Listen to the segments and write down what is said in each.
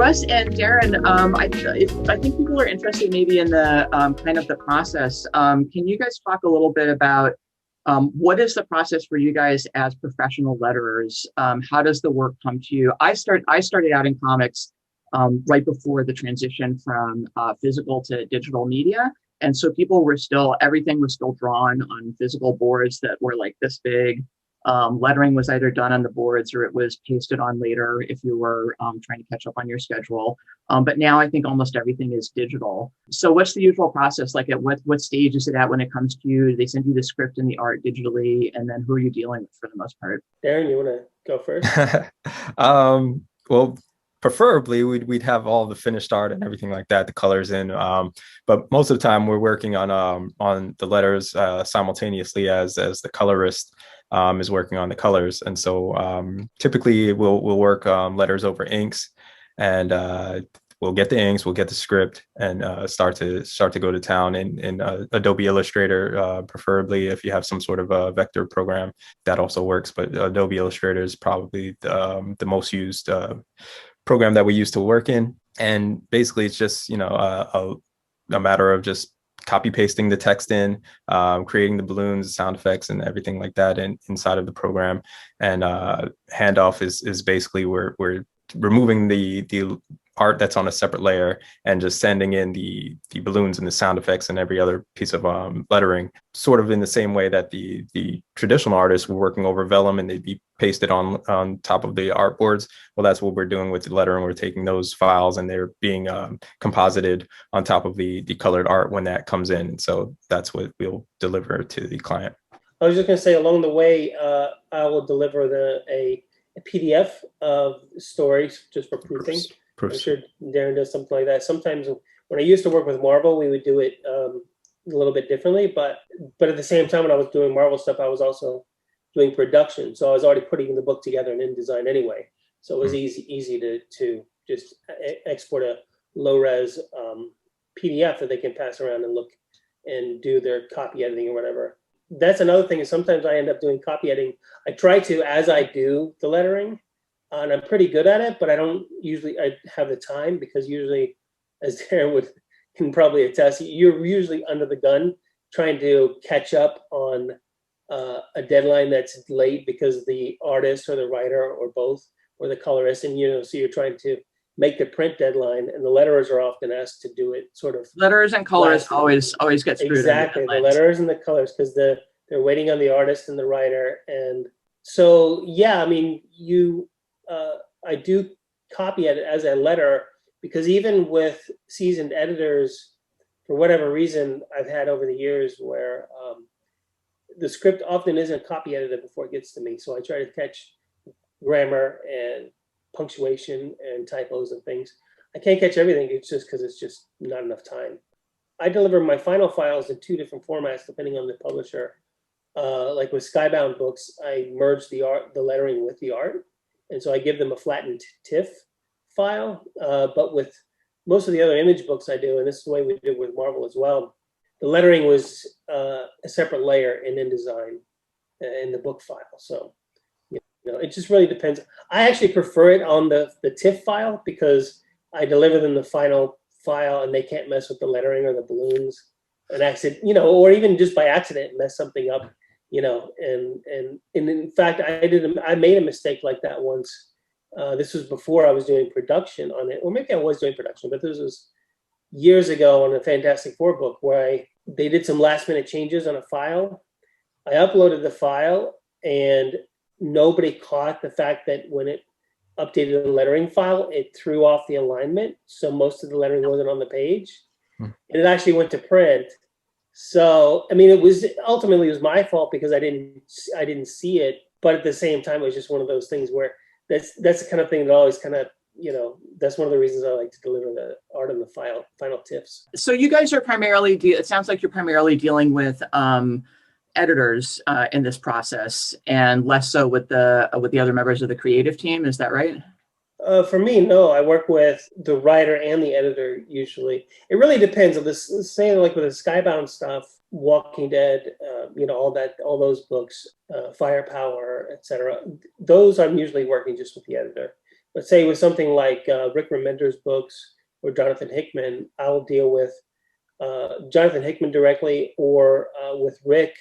Russ and Deron, I think people are interested maybe in the kind of the process. Can you guys talk a little bit about what is the process for you guys as professional letterers? How does the work come to you? I started out in comics right before the transition from physical to digital media. And so everything was still drawn on physical boards that were like this big. Lettering was either done on the boards or it was pasted on later if you were trying to catch up on your schedule. But now I think almost everything is digital. So what's the usual process? Like at what stage is it at when it comes to you? Do they send you the script and the art digitally? And then who are you dealing with for the most part? Deron, you want to go first? Well, preferably we'd have all the finished art and everything like that, the colors in. But most of the time we're working on the letters simultaneously as the colorist is working on the colors. And so typically we'll work letters over inks, and we'll get the inks, we'll get the script, and start to go to town in Adobe Illustrator, preferably if you have some sort of a vector program that also works. But Adobe Illustrator is probably the most used program that we used to work in. And basically it's just, a matter of just copy pasting the text in, creating the balloons, sound effects, and everything like that inside of the program. And handoff is basically we're removing the art that's on a separate layer and just sending in the balloons and the sound effects and every other piece of lettering, sort of in the same way that the traditional artists were working over vellum and they'd be pasted on top of the artboards. Well, that's what we're doing with the lettering. We're taking those files and they're being composited on top of the colored art when that comes in. And so that's what we'll deliver to the client. I was just going to say, along the way, I will deliver a PDF of stories just for proofing. I'm sure Deron does something like that. Sometimes when I used to work with Marvel, we would do it a little bit differently. But at the same time, when I was doing Marvel stuff, I was also doing production. So I was already putting the book together in InDesign anyway. So it was easy to just export a low-res PDF that they can pass around and look and do their copy editing or whatever. That's another thing, is sometimes I end up doing copy editing. I try to as I do the lettering. And I'm pretty good at it, but I have the time, because usually, as Deron can probably attest, you're usually under the gun trying to catch up on a deadline that's late because the artist or the writer or both, or the colorist, and so you're trying to make the print deadline, and the letterers are often asked to do it sort of. Letters and colors always get screwed. Exactly, the letters and the colors, because they're waiting on the artist and the writer, and so yeah, I mean I do copy edit as a letter, because even with seasoned editors, for whatever reason I've had over the years, where the script often isn't copy edited before it gets to me. So I try to catch grammar and punctuation and typos and things. I can't catch everything. It's just because it's just not enough time. I deliver my final files in 2 different formats depending on the publisher. Like with Skybound books, I merge the lettering with the art. And so I give them a flattened TIFF file. But with most of the other image books I do, and this is the way we did with Marvel as well, the lettering was a separate layer in InDesign in the book file. So it just really depends. I actually prefer it on the TIFF file, because I deliver them the final file and they can't mess with the lettering or the balloons and accident, or even just by accident mess something up. And in fact, I made a mistake like that once. This was before I was doing production on it, or maybe I was doing production, but this was years ago on a Fantastic Four book, where they did some last minute changes on a file. I uploaded the file and nobody caught the fact that when it updated the lettering file, it threw off the alignment. So most of the lettering wasn't on the page, and it actually went to print. So, I mean, it was my fault, because I didn't see it. But at the same time, it was just one of those things where that's the kind of thing that always kind of, that's one of the reasons I like to deliver the art on the final TIFFs. So you guys are it sounds like you're primarily dealing with editors in this process, and less so with the other members of the creative team. Is that right? For me, no. I work with the writer and the editor usually. It really depends on this. Say like with the Skybound stuff, Walking Dead, all those books, Firepower, etc. Those I'm usually working just with the editor. let's say with something like Rick Remender's books or Jonathan Hickman, I'll deal with Jonathan Hickman directly, or with Rick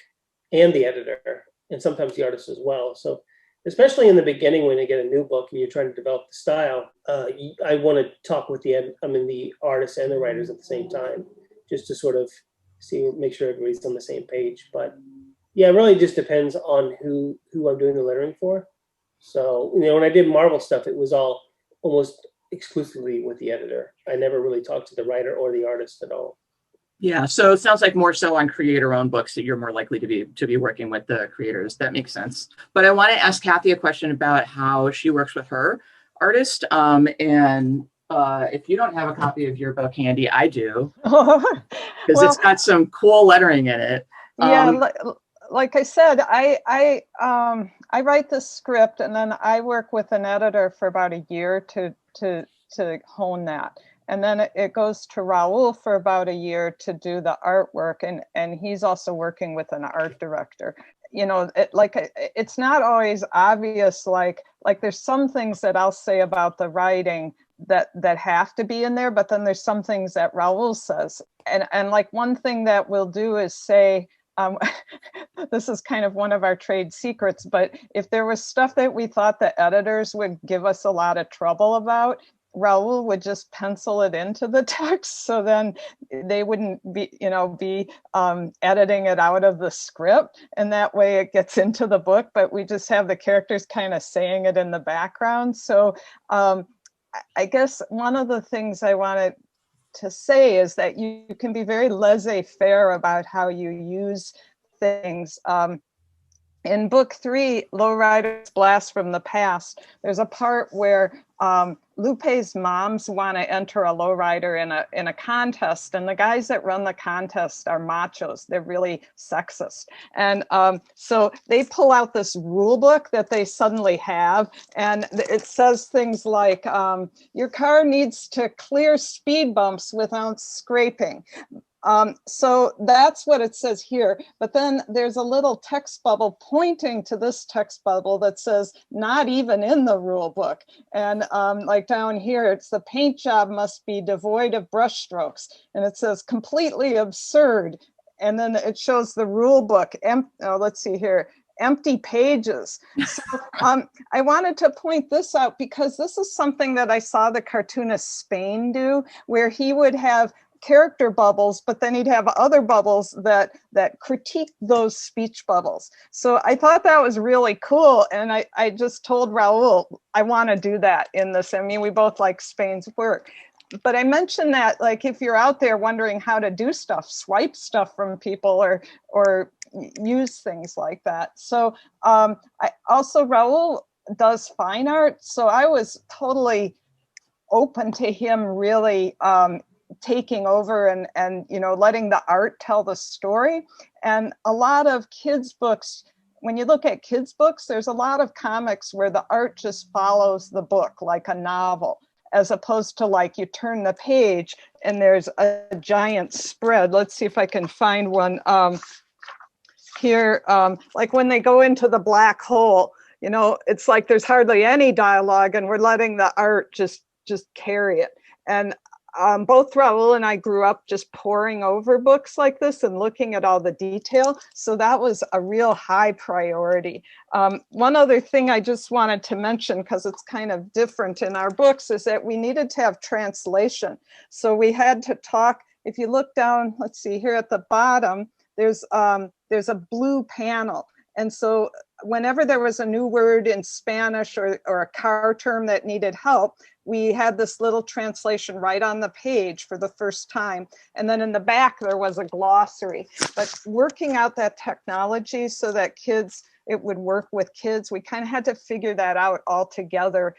and the editor, and sometimes the artist as well. So especially in the beginning when you get a new book and you're trying to develop the style, I want to talk with the artists and the writers at the same time, just to sort of make sure everybody's on the same page. But yeah, it really just depends on who I'm doing the lettering for. So, when I did Marvel stuff, it was all almost exclusively with the editor. I never really talked to the writer or the artist at all. Yeah, so it sounds like more so on creator-owned books that you're more likely to be working with the creators. That makes sense. But I want to ask Cathy a question about how she works with her artist. If you don't have a copy of your book handy, I do, because it's got some cool lettering in it. Yeah, like I said, I write the script, and then I work with an editor for about a year to hone that. And then it goes to Raul for about a year to do the artwork, and he's also working with an art director. It's not always obvious. Like there's some things that I'll say about the writing that have to be in there, but then there's some things that Raul says. And like one thing that we'll do is say, this is kind of one of our trade secrets, but if there was stuff that we thought the editors would give us a lot of trouble about, Raul would just pencil it into the text, so then they wouldn't be editing it out of the script, and that way it gets into the book, but we just have the characters kind of saying it in the background. So I guess one of the things I wanted to say is that you can be very laissez-faire about how you use things. In book 3, Lowriders Blast from the Past, there's a part where Lupe's moms want to enter a lowrider in a contest, and the guys that run the contest are machos. They're really sexist. And so they pull out this rule book that they suddenly have, and it says things like, your car needs to clear speed bumps without scraping. So that's what it says here. But then there's a little text bubble pointing to this text bubble that says, not even in the rule book. And like down here, it's the paint job must be devoid of brush strokes. And it says completely absurd. And then it shows the rule book. Let's see here. Empty pages. So I wanted to point this out because this is something that I saw the cartoonist Spain do, where he would have character bubbles, but then he'd have other bubbles that critique those speech bubbles. So I thought that was really cool. And I just told Raul, I want to do that in this. I mean, we both like Spain's work. But I mentioned that, like, if you're out there wondering how to do stuff, swipe stuff from people or use things like that. So Raul does fine art. So I was totally open to him really taking over and letting the art tell the story. And a lot of kids' books, when you look at kids' books, there's a lot of comics where the art just follows the book like a novel, as opposed to like you turn the page and there's a giant spread. Let's see if I can find one here. Like when they go into the black hole, it's like there's hardly any dialogue and we're letting the art just carry it. And both Raul and I grew up just poring over books like this and looking at all the detail. So that was a real high priority. One other thing I just wanted to mention, because it's kind of different in our books, is that we needed to have translation. So we had to talk, if you look down, let's see here at the bottom, there's a blue panel. And so whenever there was a new word in Spanish or a car term that needed help, we had this little translation right on the page for the first time. And then in the back, there was a glossary. But working out that technology so that it would work with kids, we kind of had to figure that out all together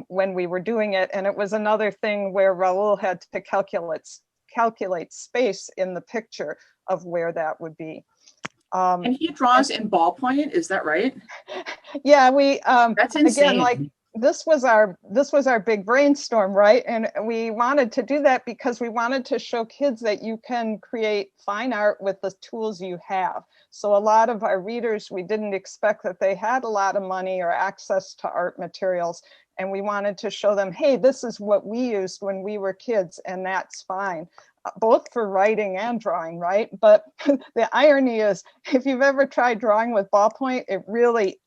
when we were doing it. And it was another thing where Raul had to calculate space in the picture of where that would be. And he draws in ballpoint, is that right? Yeah, that's insane. Again, this was our big brainstorm, right? And we wanted to do that because we wanted to show kids that you can create fine art with the tools you have. So a lot of our readers, we didn't expect that they had a lot of money or access to art materials. And we wanted to show them, hey, this is what we used when we were kids, and that's fine, both for writing and drawing, right? But the irony is, if you've ever tried drawing with ballpoint, it really,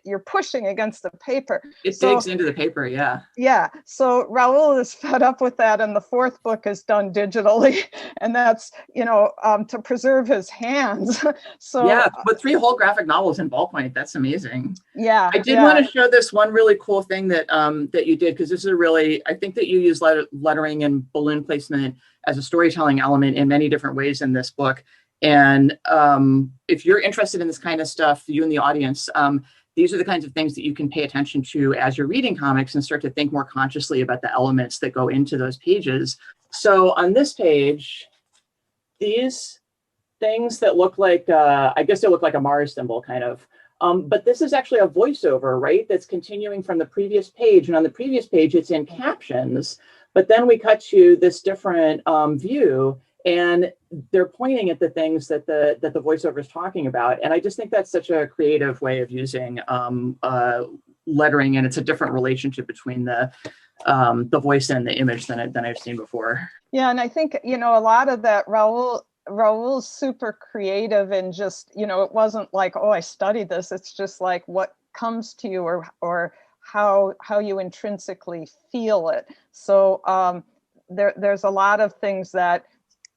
you're pushing against the paper. It digs into the paper, yeah. Yeah, so Raul is fed up with that, and the fourth book is done digitally, and that's, to preserve his hands. So yeah, but 3 whole graphic novels in ballpoint, that's amazing. Yeah, I did want to show this one really cool thing that that you did, because this is I think that you use lettering and balloon placement as a storytelling element in many different ways in this book. And if you're interested in this kind of stuff, you in the audience, these are the kinds of things that you can pay attention to as you're reading comics and start to think more consciously about the elements that go into those pages. So on this page, these things that look like, I guess they look like a Mars symbol kind of, but this is actually a voiceover, right? That's continuing from the previous page. And on the previous page, it's in captions, but then we cut to this different view, and they're pointing at the things that the voiceover is talking about. And I just think that's such a creative way of using lettering, and it's a different relationship between the voice and the image than I've seen before. Yeah, and I think, a lot of that, Raul's super creative, and just, it wasn't like, oh, I studied this. It's just like what comes to you, or how you intrinsically feel it. So there's a lot of things that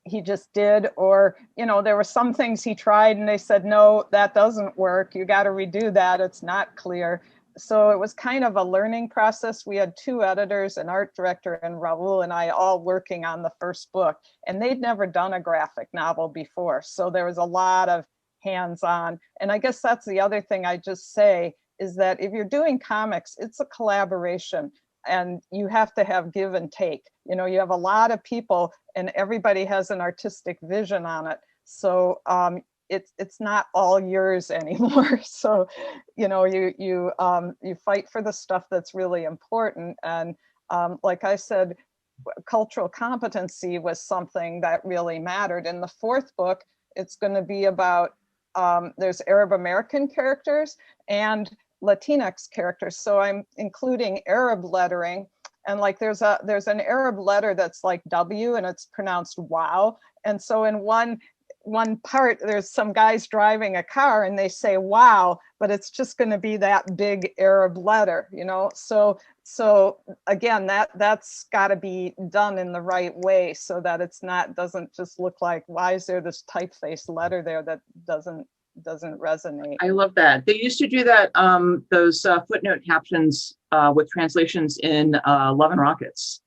he just did, or, there were some things he tried and they said, no, that doesn't work. You got to redo that. It's not clear. So it was kind of a learning process. We had 2 editors, an art director, and Raul and I all working on the first book, and they'd never done a graphic novel before. So there was a lot of hands-on. And I guess that's the other thing I just say, is that if you're doing comics, it's a collaboration, and you have to have give and take. You have a lot of people, and everybody has an artistic vision on it. So it's not all yours anymore. So, you fight for the stuff that's really important. And like I said, cultural competency was something that really mattered. In the fourth book, it's going to be about, there's Arab American characters and Latinx characters. So I'm including Arab lettering, and like there's an Arab letter that's like W, and it's pronounced wow. And so in one part, there's some guys driving a car and they say wow, but it's just going to be that big Arab letter, So again, that's got to be done in the right way, so that doesn't just look like, why is there this typeface letter there that doesn't resonate. I love that. They used to do that, those footnote captions with translations in Love and Rockets.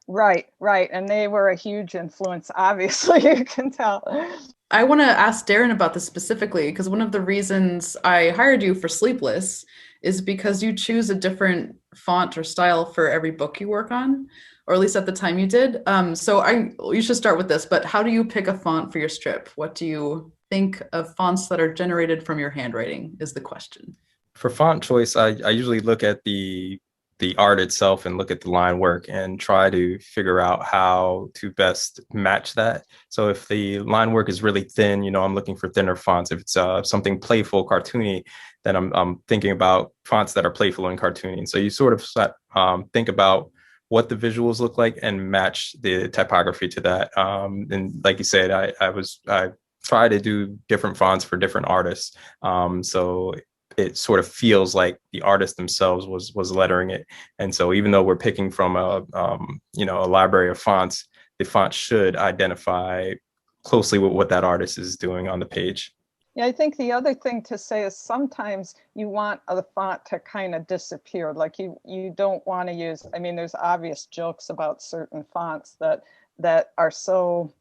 Right. And they were a huge influence, obviously, you can tell. I want to ask Deron about this specifically, because one of the reasons I hired you for Sleepless is because you choose a different font or style for every book you work on, or at least at the time you did. You should start with this, but how do you pick a font for your strip? What do you think of fonts that are generated from your handwriting is the question. For font choice, I usually look at the art itself and look at the line work and try to figure out how to best match that. So if the line work is really thin, I'm looking for thinner fonts. If it's something playful, cartoony, then I'm thinking about fonts that are playful and cartoony. So you sort of think about what the visuals look like and match the typography to that. And like you said, I try to do different fonts for different artists. So it sort of feels like the artist themselves was lettering it. And so even though we're picking from a library of fonts, the font should identify closely with what that artist is doing on the page. Yeah, I think the other thing to say is sometimes you want the font to kind of disappear. Like you don't want to use, there's obvious jokes about certain fonts that are so,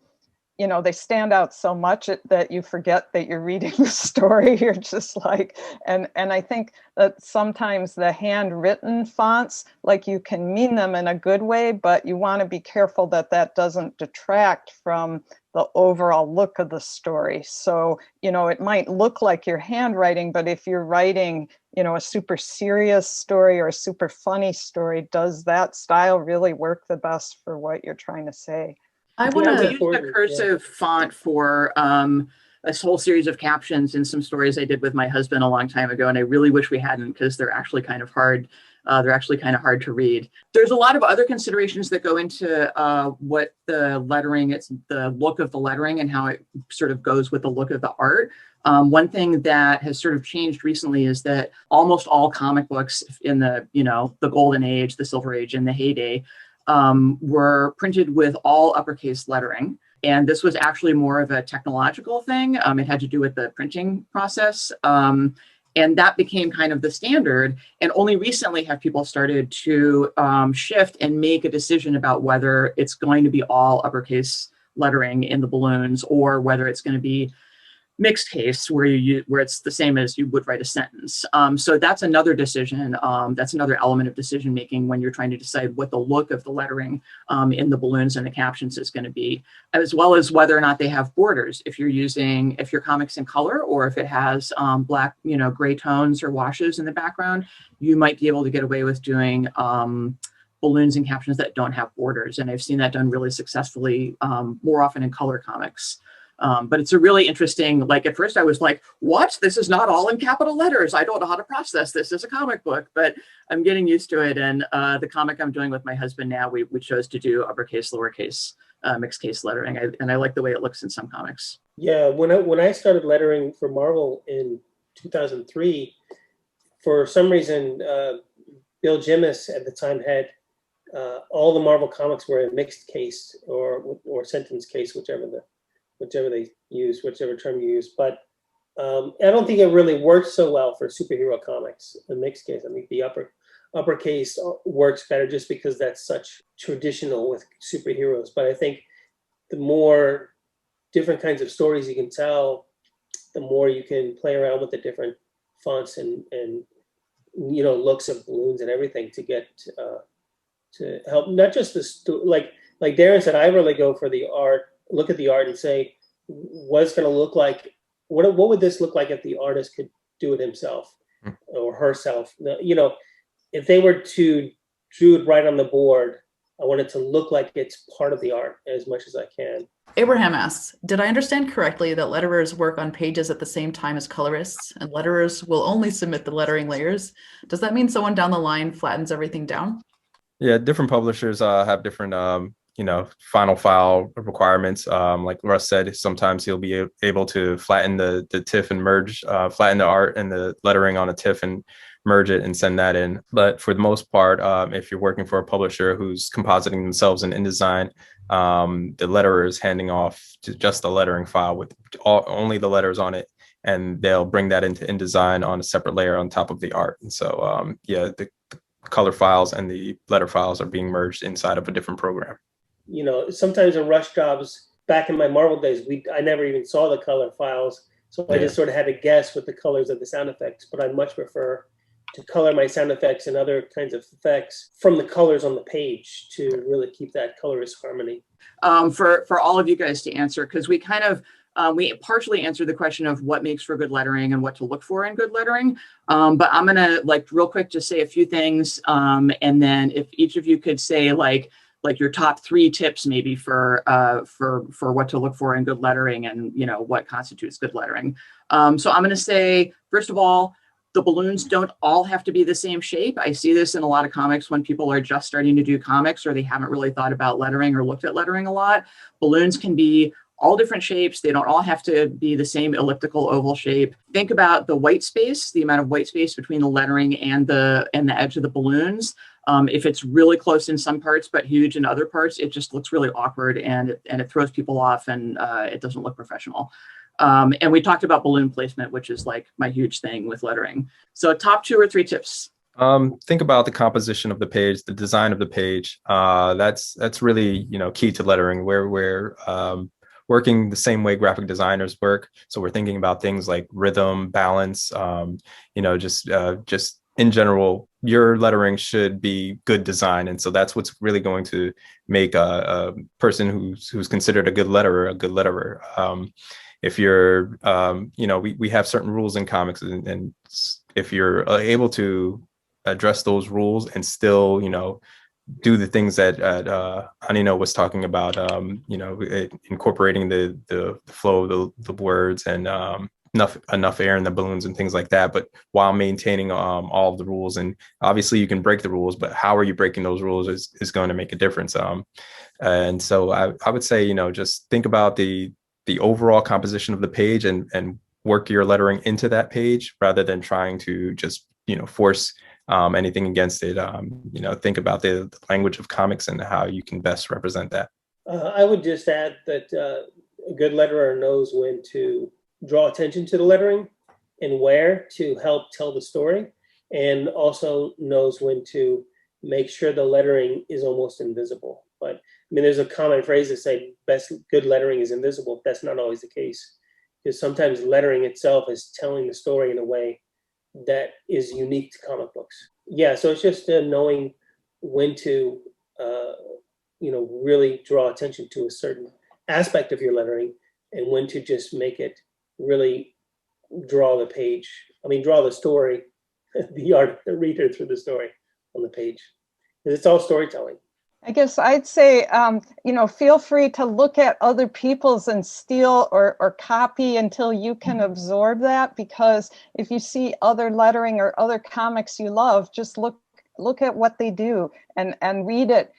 they stand out so much that you forget that you're reading the story. You're just like, and I think that sometimes the handwritten fonts, like you can mean them in a good way, but you want to be careful that doesn't detract from the overall look of the story. So, you know, it might look like you're handwriting, but if you're writing, you know, a super serious story or a super funny story, does that style really work the best for what you're trying to say? I Yeah, want we to. used a cursive font for a whole series of captions in some stories I did with my husband a long time ago, and I really wish we hadn't because they're actually kind of hard. They're actually kind of hard to read. There's a lot of other considerations that go into what the lettering, it's the look of the lettering and how it sort of goes with the look of the art. One thing that has sort of changed recently is that almost all comic books in the, you know, the golden age, the silver age, and the heyday were printed with all uppercase lettering. And this was actually more of a technological thing. It had to do with the printing process. And that became kind of the standard. And only recently have people started to shift and make a decision about whether it's going to be all uppercase lettering in the balloons or whether it's going to be mixed case where where it's the same as you would write a sentence. So that's another decision. That's another element of decision making when you're trying to decide what the look of the lettering in the balloons and the captions is going to be, as well as whether or not they have borders. If your comic's in color or if it has black, you know, gray tones or washes in the background, you might be able to get away with doing balloons and captions that don't have borders. And I've seen that done really successfully more often in color comics. But it's a really interesting, like at first I was like, what? This is not all in capital letters. I don't know how to process this as a comic book, but I'm getting used to it. And the comic I'm doing with my husband now, we chose to do uppercase, lowercase, mixed case lettering. And I like the way it looks in some comics. Yeah, when I started lettering for Marvel in 2003, for some reason, Bill Jimis at the time had all the Marvel comics were in mixed case or sentence case, whichever they use, whichever term you use. But I don't think it really works so well for superhero comics, the mixed case. I think the uppercase works better just because that's such traditional with superheroes. But I think the more different kinds of stories you can tell, the more you can play around with the different fonts and you know, looks of balloons and everything to get to help not just like Deron said, I really go for the art, look at the art and say, what's going to look like, what would this look like if the artist could do it himself or herself? You know, if they were to drew it right on the board, I want it to look like it's part of the art as much as I can. Abraham asks, did I understand correctly that letterers work on pages at the same time as colorists, and letterers will only submit the lettering layers? Does that mean someone down the line flattens everything down? Yeah, different publishers have different, you know, final file requirements. Like Russ said, sometimes he'll be able to flatten the TIFF and merge, flatten the art and the lettering on a TIFF and merge it and send that in. But for the most part, if you're working for a publisher who's compositing themselves in InDesign, the letterer is handing off to just the lettering file with only the letters on it, and they'll bring that into InDesign on a separate layer on top of the art. And so, yeah, the color files and the letter files are being merged inside of a different program. You know, sometimes in rush jobs, back in my Marvel days, I never even saw the color files. So I just sort of had to guess with the colors of the sound effects, but I much prefer to color my sound effects and other kinds of effects from the colors on the page to really keep that colorist harmony. For all of you guys to answer, because we kind of, we partially answered the question of what makes for good lettering and what to look for in good lettering. But I'm going to like real quick just say a few things. And then if each of you could say like your top 3 tips maybe for what to look for in good lettering and, you know, what constitutes good lettering. So I'm going to say, first of all, the balloons don't all have to be the same shape. I see this in a lot of comics when people are just starting to do comics or they haven't really thought about lettering or looked at lettering a lot. Balloons can be all different shapes. They don't all have to be the same elliptical oval shape. Think about the white space, the amount of white space between the lettering and the edge of the balloons. If it's really close in some parts but huge in other parts, it just looks really awkward and it throws people off and it doesn't look professional. And we talked about balloon placement, which is like my huge thing with lettering. So top 2 or 3 tips. Think about the composition of the page, the design of the page. That's really, you know, key to lettering. We're working the same way graphic designers work. So we're thinking about things like rhythm, balance, you know, just in general your lettering should be good design. And so that's what's really going to make a person who's considered a good letterer. If you're, we have certain rules in comics, and if you're able to address those rules and still, do the things that Anina was talking about, incorporating the flow of the words and enough air in the balloons and things like that, but while maintaining all of the rules. And obviously you can break the rules, but how are you breaking those rules is going to make a difference. And so I would say, just think about the overall composition of the page and work your lettering into that page rather than trying to just, force anything against it. Think about the language of comics and how you can best represent that. I would just add that a good letterer knows when to draw attention to the lettering and where to help tell the story, and also knows when to make sure the lettering is almost invisible. But there's a common phrase that say good lettering is invisible. That's not always the case, because sometimes lettering itself is telling the story in a way that is unique to comic books. Yeah, so it's just knowing when to, really draw attention to a certain aspect of your lettering, and when to just make it really draw the story, the reader through the story on the page. Because it's all storytelling. I guess I'd say, feel free to look at other people's and steal or copy until you can absorb that. Because if you see other lettering or other comics you love, just look at what they do and read it.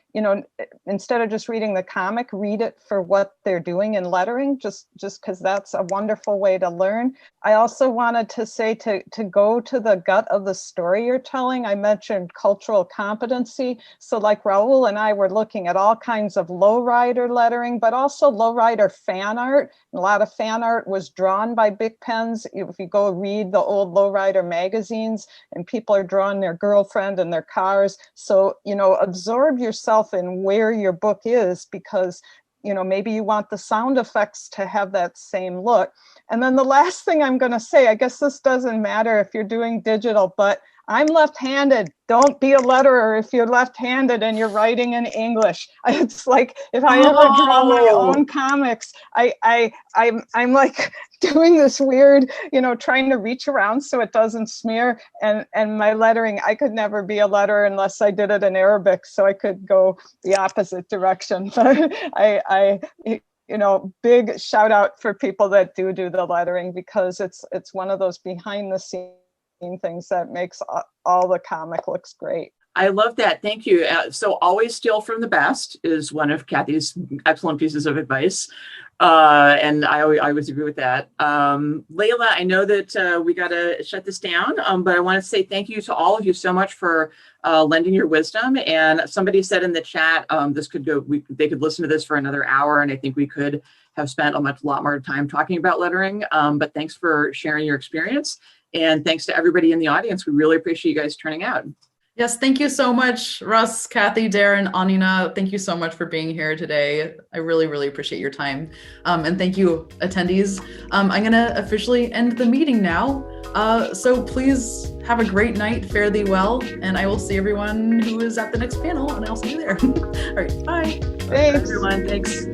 Instead of just reading the comic, read it for what they're doing in lettering, just because that's a wonderful way to learn. I also wanted to say to go to the gut of the story you're telling. I mentioned cultural competency. So like Raul and I were looking at all kinds of lowrider lettering, but also lowrider fan art. A lot of fan art was drawn by Bic pens. If you go read the old lowrider magazines, and people are drawing their girlfriend and their cars. So, absorb yourself in where your book is, because maybe you want the sound effects to have that same look. And then the last thing I'm going to say, I guess this doesn't matter if you're doing digital, but I'm left-handed. Don't be a letterer if you're left-handed and you're writing in English. It's like, if I ever draw my own comics, I'm like doing this weird, trying to reach around so it doesn't smear. And my lettering, I could never be a letterer unless I did it in Arabic, so I could go the opposite direction. But big shout out for people that do the lettering, because it's one of those behind the scenes things that makes all the comic looks great. I love that. Thank you. So always steal from the best is one of Cathy's excellent pieces of advice. And I always agree with that. Leila, I know that we got to shut this down, but I want to say thank you to all of you so much for lending your wisdom. And somebody said in the chat, they could listen to this for another hour, and I think we could have spent a lot more time talking about lettering. But thanks for sharing your experience. And thanks to everybody in the audience. We really appreciate you guys turning out. Yes, thank you so much, Russ, Cathy, Deron, Anina. Thank you so much for being here today. I really, really appreciate your time. And thank you, attendees. I'm going to officially end the meeting now. So please have a great night, fare thee well, and I will see everyone who is at the next panel, and I'll see you there. All right, bye. Thanks, everyone. Thanks.